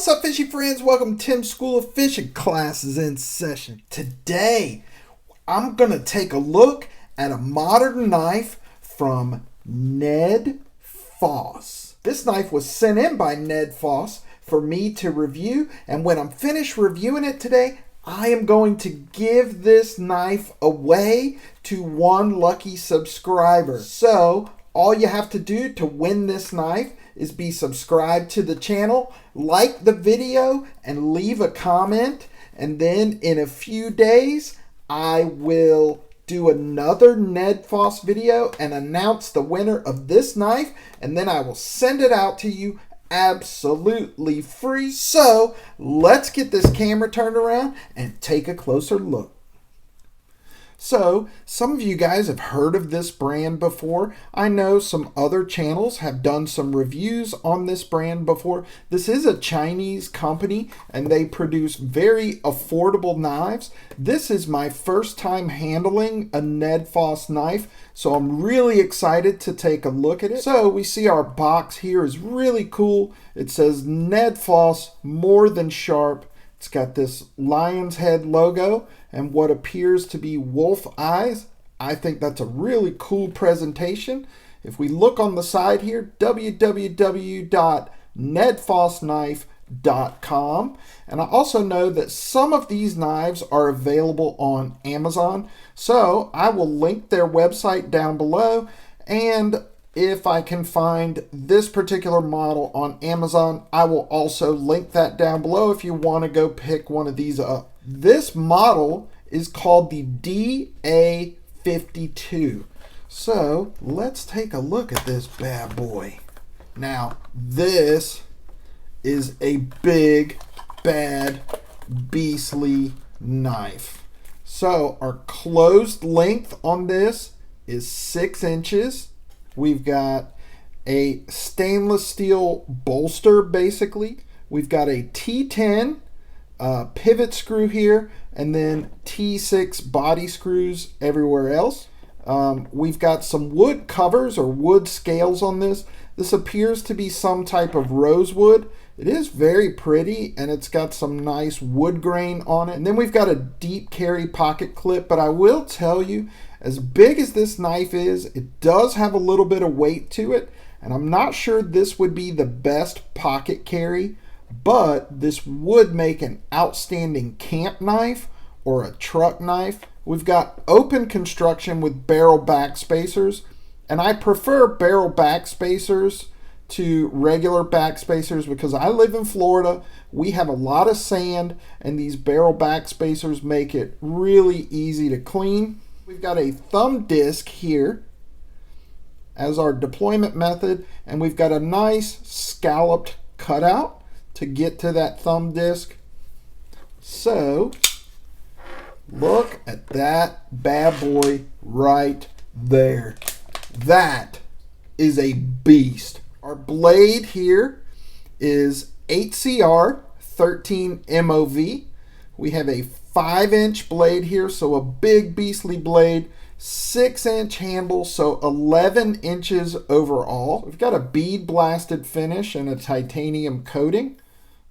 What's up, fishy friends? Welcome to Tim's School of Fishing. Classes in session. Today, I'm going to take a look at a modern knife from NED FOSS. This knife was sent in by NED FOSS for me to review, and when I'm finished reviewing it today, I am going to give this knife away to one lucky subscriber. So, all you have to do to win this knife is be subscribed to the channel, like the video, and leave a comment. And then in a few days, I will do another NED FOSS video and announce the winner of this knife. And then I will send it out to you absolutely free. So let's get this camera turned around and take a closer look. So, some of you guys have heard of this brand before. I know some other channels have done some reviews on this brand before. This is a Chinese company and they produce very affordable knives. This is my first time handling a NED FOSS knife, so I'm really excited to take a look at it. So, we see our box here is really cool. It says NED FOSS, more than sharp. It's got this lion's head logo and what appears to be wolf eyes. I think that's a really cool presentation. If we look on the side here, www.nedfossknife.com. And I also know that some of these knives are available on Amazon. So I will link their website down below. And if I can find this particular model on Amazon, I will also link that down below if you want to go pick one of these up. This model is called the DA52. So let's take a look at this bad boy. Now, this is a big, bad, beastly knife. So our closed length on this is 6 inches. We've got a stainless steel bolster, basically. We've got a T10 pivot screw here, and then T6 body screws everywhere else. We've got some wood covers or wood scales on this. This appears to be some type of rosewood. It is very pretty, and it's got some nice wood grain on it. And then we've got a deep carry pocket clip, but I will tell you, as big as this knife is, it does have a little bit of weight to it, and I'm not sure this would be the best pocket carry, but this would make an outstanding camp knife or a truck knife. We've got open construction with barrel back spacers, and I prefer barrel back spacers to regular back spacers because I live in Florida. We have a lot of sand, and these barrel back spacers make it really easy to clean. We've got a thumb disc here as our deployment method, and we've got a nice scalloped cutout to get to that thumb disc. So look at that bad boy right there. That is a beast. Our blade here is 8CR 13 MOV. We have a 5-inch blade here, so a big beastly blade. 6-inch handle, so 11 inches overall. We've got a bead blasted finish and a titanium coating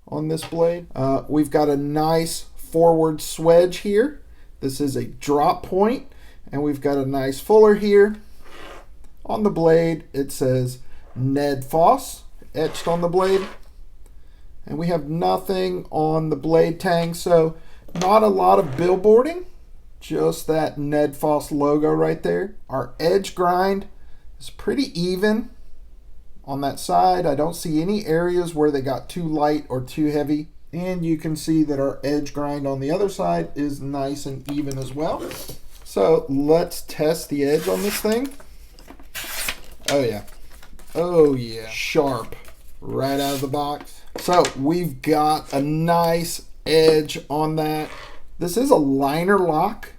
on this blade. We've got a nice forward swedge here. This is a drop point, and we've got a nice fuller here. On the blade, it says NED FOSS etched on the blade. And we have nothing on the blade tang, so not a lot of billboarding, just that NED FOSS logo right there. Our edge grind is pretty even on that side. I don't see any areas where they got too light or too heavy. And you can see that our edge grind on the other side is nice and even as well. So let's test the edge on this thing. Oh yeah. Oh yeah. Sharp right out of the box. So we've got a nice edge on that. This is a liner lock,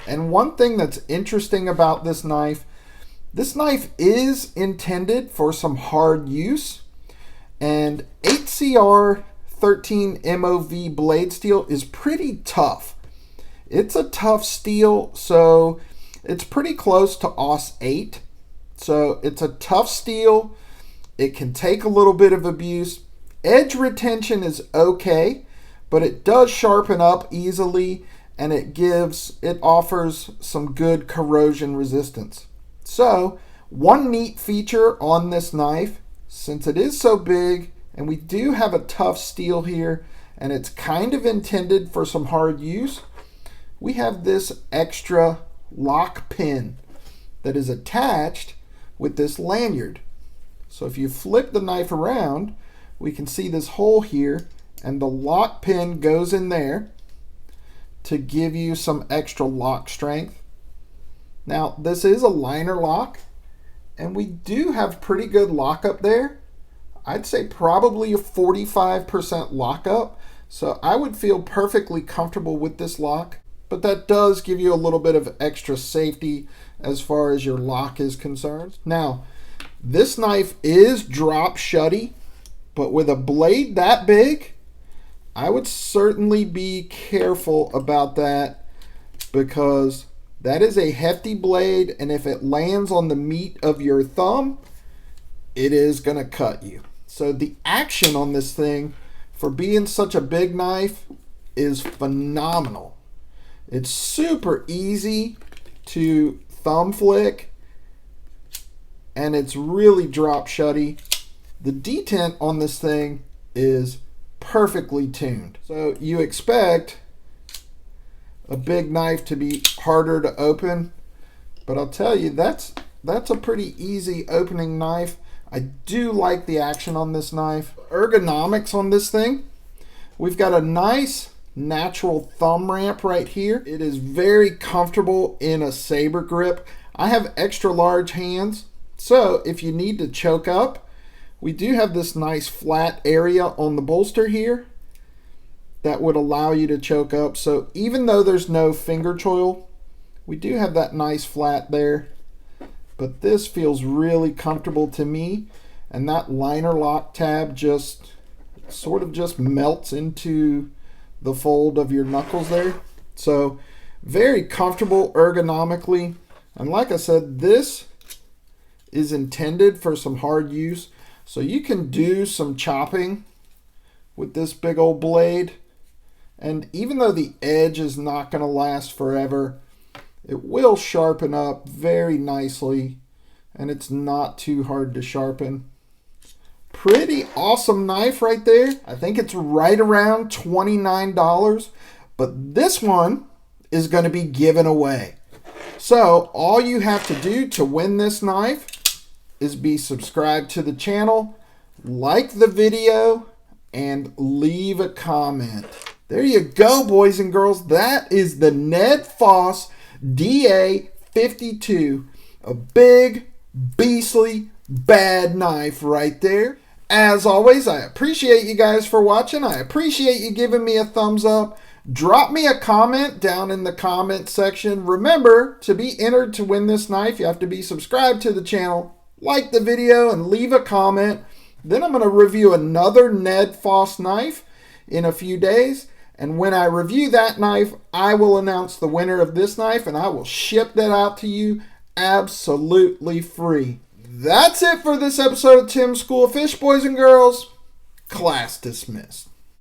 and one thing that's interesting about this knife is intended for some hard use, and 8CR 13 MOV blade steel is pretty tough. It's a tough steel, so it's pretty close to AUS 8. So it's a tough steel. It can take a little bit of abuse. Edge retention is okay, but it does sharpen up easily, and it offers some good corrosion resistance. So one neat feature on this knife, since it is so big and we do have a tough steel here and it's kind of intended for some hard use, we have this extra lock pin that is attached with this lanyard. So if you flip the knife around, we can see this hole here, and the lock pin goes in there to give you some extra lock strength. Now this is a liner lock, and we do have pretty good lockup there. I'd say probably a 45% lockup, so I would feel perfectly comfortable with this lock, but that does give you a little bit of extra safety as far as your lock is concerned. Now, this knife is drop shutty, but with a blade that big, I would certainly be careful about that, because that is a hefty blade, and if it lands on the meat of your thumb, it is going to cut you. So the action on this thing, for being such a big knife, is phenomenal. It's super easy to thumb flick, and it's really drop shutty. The detent on this thing is perfectly tuned. So you expect a big knife to be harder to open, but I'll tell you, that's a pretty easy opening knife. I do like the action on this knife. Ergonomics on this thing, we've got a nice natural thumb ramp right here. It is very comfortable in a saber grip. I have extra large hands, so if you need to choke up, we do have this nice flat area on the bolster here that would allow you to choke up. So even though there's no finger choil, we do have that nice flat there. But this feels really comfortable to me, and that liner lock tab just sort of just melts into the fold of your knuckles there. So very comfortable ergonomically, and like I said, this is intended for some hard use. So you can do some chopping with this big old blade, and even though the edge is not going to last forever, it will sharpen up very nicely, and it's not too hard to sharpen. Pretty awesome knife right there. I think it's right around $29, but this one is going to be given away. So all you have to do to win this knife is be subscribed to the channel, like the video, and leave a comment. There you go, boys and girls. That is the NED FOSS DA52, a big, beastly, bad knife right there. As always, I appreciate you guys for watching. I appreciate you giving me a thumbs up. Drop me a comment down in the comment section. Remember, to be entered to win this knife, you have to be subscribed to the channel, like the video, and leave a comment. Then I'm going to review another NED FOSS knife in a few days. And when I review that knife, I will announce the winner of this knife, and I will ship that out to you absolutely free. That's it for this episode of Tim's School of Fish, boys and girls. Class dismissed.